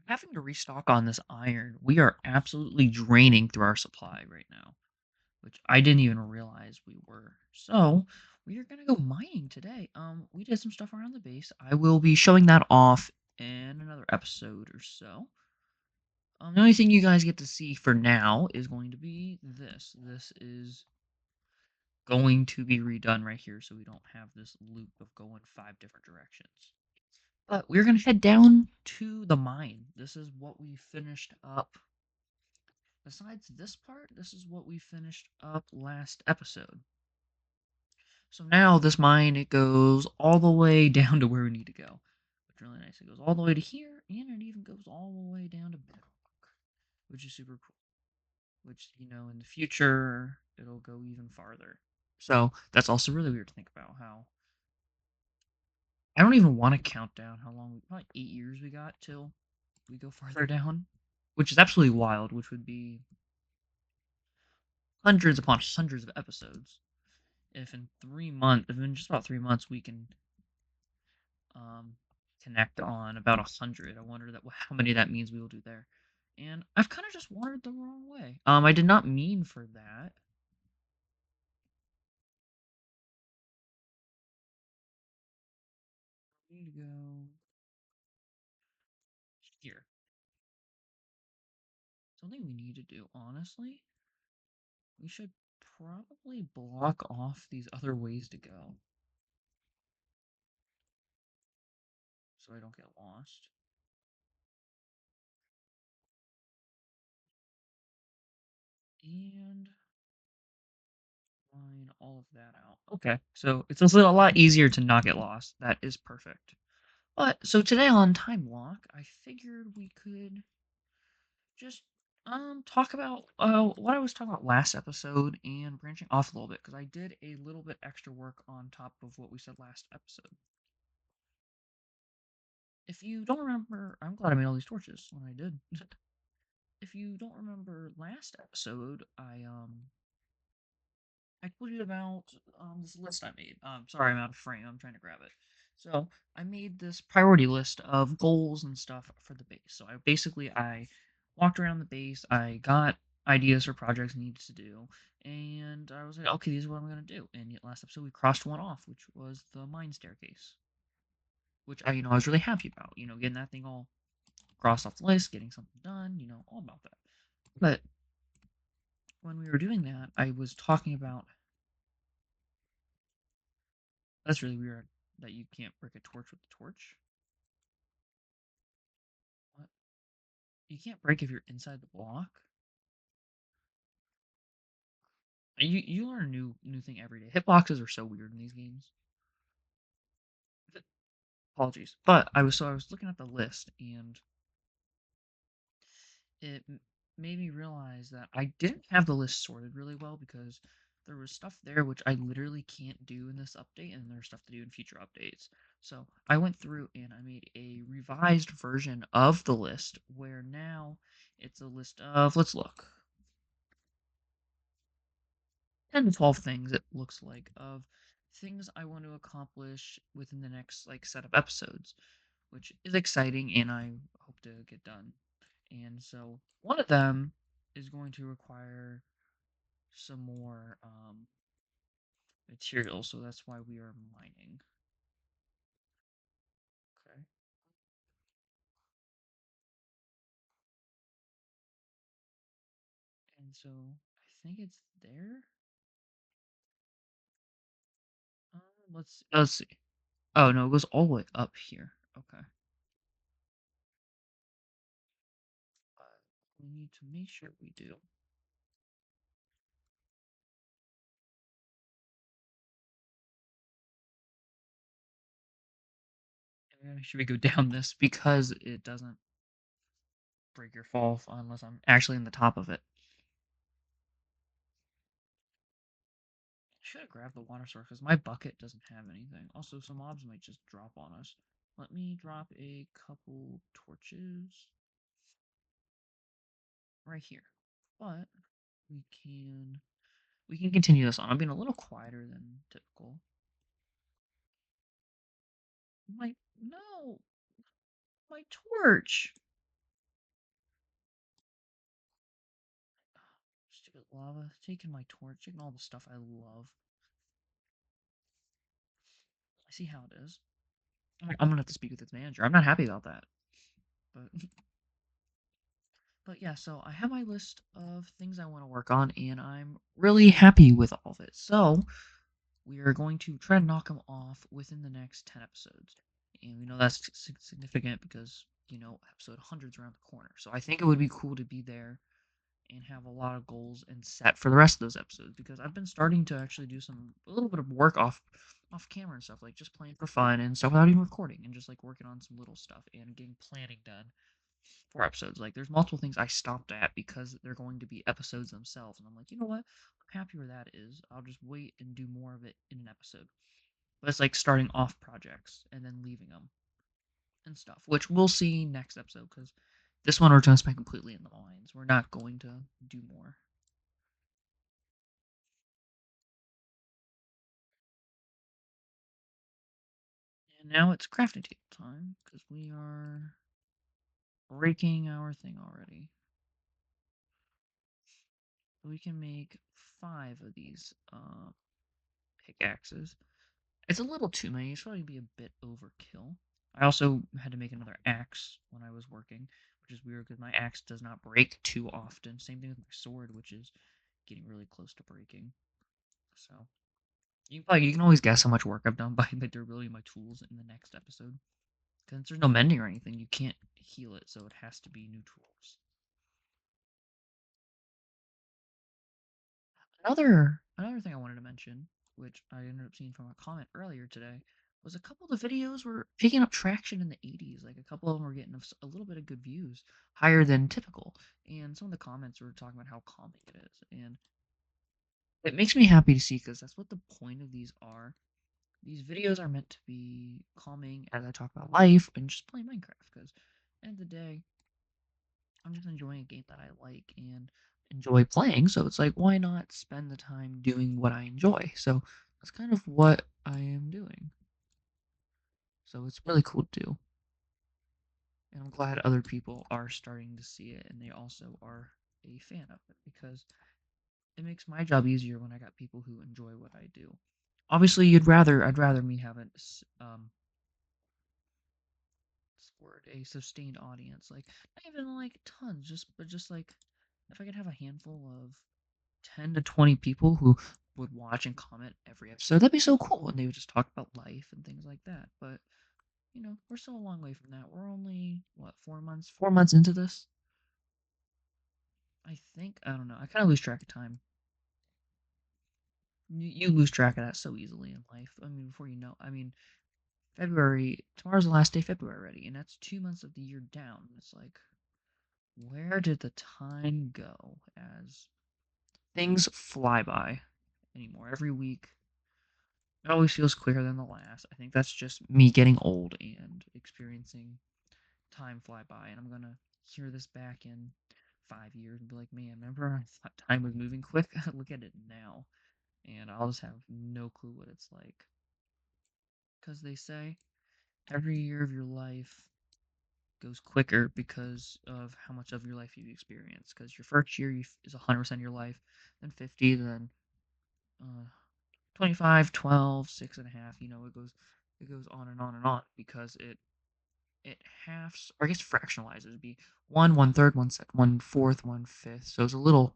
Having to restock on this iron, we are absolutely draining through our supply right now, which I didn't even realize we were. So we are gonna go mining today. We did some stuff around the base. I will be showing that off in another episode or so. The only thing you guys get to see for now is going to be this. This is going to be redone right here, so we don't have this loop of going 5 different directions. But we're gonna head down to the mine. This is what we finished up. Besides this part, this is what we finished up last episode. So now this mine, it goes all the way down to where we need to go. Which is really nice. It goes all the way to here, and it even goes all the way down to bedrock, which is super cool. Which, in the future, it'll go even farther. So that's also really weird to think about how I don't even want to count down how long, probably 8 years we got till we go farther down, which is absolutely wild, which would be hundreds upon hundreds of episodes. If in just about 3 months, we can um, connect on about 100. I wonder how many that means we will do there. And I've kind of just wandered the wrong way. I did not mean for that. We need to go here. Something we need to do, honestly, we should probably block off these other ways to go so I don't get lost. And line all of that out. Okay, so it's a lot easier to not get lost. That is perfect. But so today on Time Lock, I figured we could just talk about what I was talking about last episode and branching off a little bit because I did a little bit extra work on top of what we said last episode. If you don't remember, I'm glad I made all these torches when I did. If you don't remember last episode, I told you about this list I made. Sorry, I'm out of frame. I'm trying to grab it. So I made this priority list of goals and stuff for the base. So I walked around the base. I got ideas for projects I needed to do, and I was like, okay, these are what I'm gonna do. And yet last episode we crossed one off, which was the mine staircase, which I was really happy about. Getting that thing all crossed off the list, getting something done. All about that. But when we were doing that, I was talking about that's really weird that you can't break a torch with a torch. What? You can't break if you're inside the block. You learn a new thing every day. Hitboxes are so weird in these games. Apologies, but I was looking at the list and it made me realize that I didn't have the list sorted really well because there was stuff there which I literally can't do in this update, and there's stuff to do in future updates. So I went through and I made a revised version of the list where now it's a list of, let's look, 10 to 12 things it looks like of things I want to accomplish within the next set of episodes, which is exciting and I hope to get done. And so one of them is going to require some more material, so that's why we are mining. Okay. And so I think it's there. Let's see. Oh no, it goes all the way up here. Okay. We need to make sure we do. Should we go down this because it doesn't break your fall unless I'm actually in the top of it. Should have grabbed the water source because my bucket doesn't have anything. Also, some mobs might just drop on us. Let me drop a couple torches right here. But we can we can continue this on. I'm being a little quieter than typical. My no, my torch. lava, taking my torch, taking all the stuff I love. I see how it is. I'm gonna have to speak with its manager. I'm not happy about that. But but yeah, so I have my list of things I want to work on, and I'm really happy with all of it. So we are going to try to knock them off within the next 10 episodes. And we know that's significant because, episode 100's around the corner. So I think it would be cool to be there and have a lot of goals and set for the rest of those episodes because I've been starting to actually do a little bit of work off camera and stuff, like just playing for fun and stuff without even recording and just like working on some little stuff and getting planning done for episodes. Like there's multiple things I stopped at because they're going to be episodes themselves, and I'm like, you know what? I'm happy where that is. I'll just wait and do more of it in an episode. But it's like starting off projects and then leaving them and stuff, which we'll see next episode because this one we're going to spend completely in the mines. We're not going to do more. And now it's crafting table time because we are breaking our thing already. So we can make 5 of these pickaxes. It's a little too many. It's probably be a bit overkill. I also had to make another axe when I was working, which is weird because my axe does not break too often. Same thing with my sword, which is getting really close to breaking. So you can always guess how much work I've done by the durability of my tools in the next episode. Because there's no mending or anything, you can't heal it, so it has to be new tools. Another thing I wanted to mention, which I ended up seeing from a comment earlier today, was a couple of the videos were picking up traction in the 80s. Like a couple of them were getting a little bit of good views, higher than typical. And some of the comments were talking about how calming it is. And it makes me happy to see because that's what the point of these are. These videos are meant to be calming as I talk about life and just play Minecraft. Because at the end of the day, I'm just enjoying a game that I like and enjoy playing. So it's like, why not spend the time doing what I enjoy? So that's kind of what I am doing. So it's really cool to do. And I'm glad other people are starting to see it and they also are a fan of it because it makes my job easier when I got people who enjoy what I do. Obviously, I'd rather me have a sustained audience, like not even like tons, just like if I could have a handful of 10 to 20 people who would watch and comment every episode. That'd be so cool. And they would just talk about life and things like that. But, we're still a long way from that. We're only, what, 4 months? 4 months into this? I think. I don't know. I kind of lose track of time. You lose track of that so easily in life. I mean, before you know, tomorrow's the last day of February already, and that's 2 months of the year down. It's like, where did the time go as things fly by anymore? Every week, it always feels quicker than the last. I think that's just me getting old and experiencing time fly by. And I'm gonna hear this back in 5 years and be like, man, remember I thought time was moving quick? Look at it now. And I'll just have no clue what it's like. Because they say every year of your life goes quicker because of how much of your life you've experienced. Because your first year is 100% of your life, then 50, then 25, 12, 6.5. It goes on and on and on because it halves, or I guess fractionalizes. It'd be one third, one fourth, one fifth. So it's a little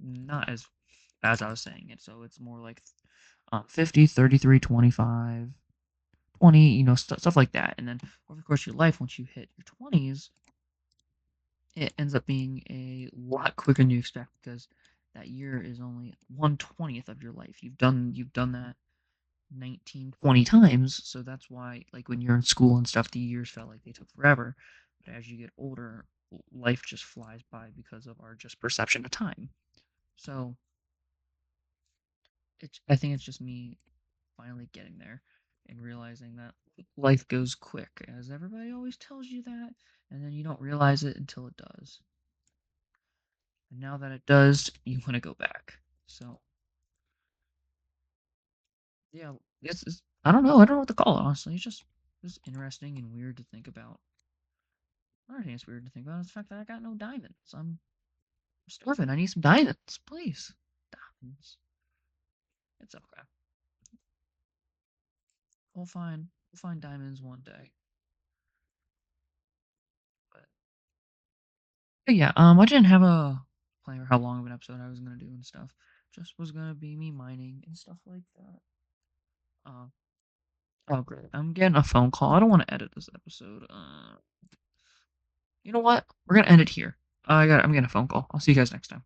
not as I was saying it. So it's more like 50, 33, 25, 20, stuff like that. And then over the course of your life, once you hit your 20s, it ends up being a lot quicker than you expect because that year is only 1/20th of your life. You've done that 19, 20 times. So that's why, like, when you're in school and stuff, the years felt like they took forever. But as you get older, life just flies by because of our just perception of time. So I think it's just me finally getting there and realizing that life goes quick, as everybody always tells you that, and then you don't realize it until it does. And now that it does, you want to go back. So yeah, I don't know what to call it, honestly. It's just interesting and weird to think about. Another thing that's weird to think about is the fact that I got no diamonds. I'm starving. I need some diamonds, please. Diamonds. It's okay. We'll find diamonds one day. But yeah, I didn't have a plan for how long of an episode I was gonna do and stuff. Just was gonna be me mining and stuff like that. Uh, oh great. I'm getting a phone call. I don't want to edit this episode. You know what? We're gonna end it here. I'm getting a phone call. I'll see you guys next time.